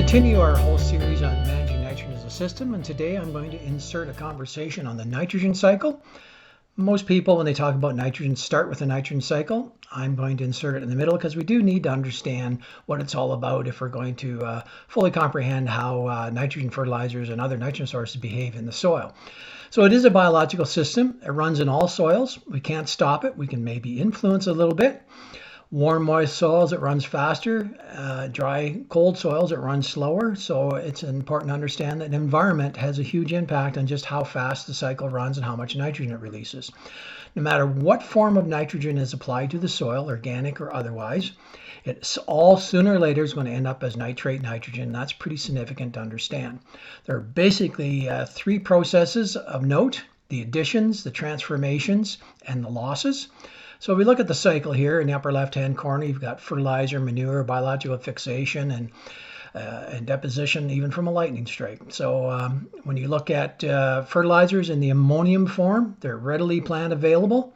continue our whole series on managing nitrogen as a system, and today I'm going to insert a conversation on the nitrogen cycle. Most people, when they talk about nitrogen, start with the nitrogen cycle. I'm going to insert it in the middle because we do need to understand what it's all about if we're going to fully comprehend how nitrogen fertilizers and other nitrogen sources behave in the soil. So it is a biological system. It runs in all soils. We can't stop it. We can maybe influence a little bit. Warm, moist soils, it runs faster. Dry, cold soils, it runs slower. So it's important to understand that the environment has a huge impact on just how fast the cycle runs and how much nitrogen it releases. No matter what form of nitrogen is applied to the soil, organic or otherwise, it's all sooner or later is going to end up as nitrate nitrogen. That's pretty significant to understand. There are basically three processes of note: the additions, the transformations, and the losses. So if we look at the cycle here in the upper left-hand corner, you've got fertilizer, manure, biological fixation, and deposition, even from a lightning strike. So when you look at fertilizers in the ammonium form, they're readily plant available.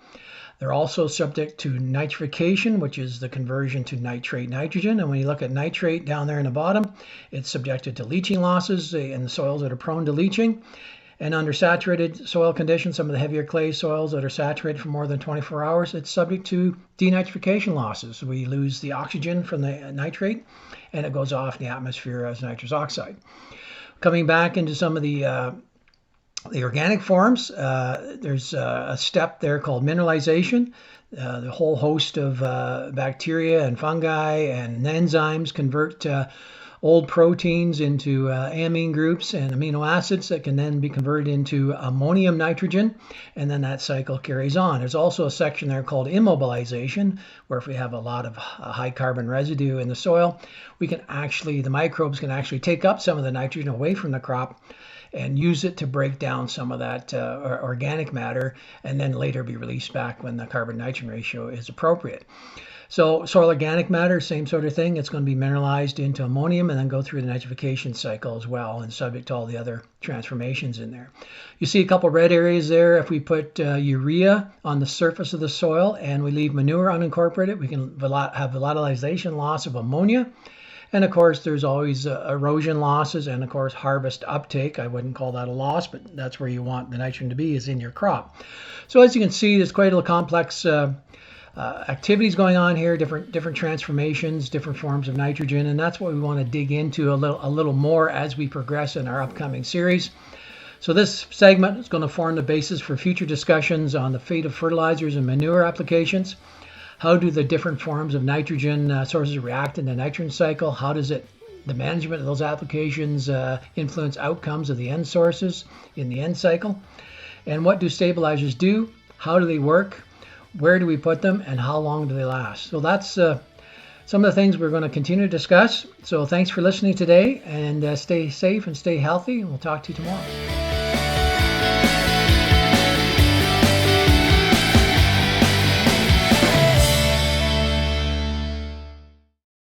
They're also subject to nitrification, which is the conversion to nitrate nitrogen. And when you look at nitrate down there in the bottom, it's subjected to leaching losses in the soils that are prone to leaching. And under saturated soil conditions, some of the heavier clay soils that are saturated for more than 24 hours, it's subject to denitrification losses. We lose the oxygen from the nitrate, and it goes off in the atmosphere as nitrous oxide. Coming back into some of the organic forms, there's a step there called mineralization. The whole host of bacteria and fungi and enzymes convert old proteins into amine groups and amino acids that can then be converted into ammonium nitrogen, and then that cycle carries on. There's also a section there called immobilization, where if we have a lot of high carbon residue in the soil, the microbes can actually take up some of the nitrogen away from the crop and use it to break down some of that organic matter, and then later be released back when the carbon nitrogen ratio is appropriate. So soil organic matter, same sort of thing. It's going to be mineralized into ammonium and then go through the nitrification cycle as well, and subject to all the other transformations in there. You see a couple red areas there. If we put urea on the surface of the soil and we leave manure unincorporated, we can have volatilization loss of ammonia. And of course, there's always erosion losses and of course harvest uptake. I wouldn't call that a loss, but that's where you want the nitrogen to be, is in your crop. So as you can see, there's quite a complex activities going on here, different transformations, different forms of nitrogen, and that's what we want to dig into a little more as we progress in our upcoming series. So this segment is going to form the basis for future discussions on the fate of fertilizers and manure applications. How do the different forms of nitrogen sources react in the nitrogen cycle? How does the management of those applications influence outcomes of the end sources in the end cycle? And what do stabilizers do? How do they work? Where do we put them, and how long do they last? So that's some of the things we're going to continue to discuss. So thanks for listening today, and stay safe and stay healthy. We'll talk to you tomorrow.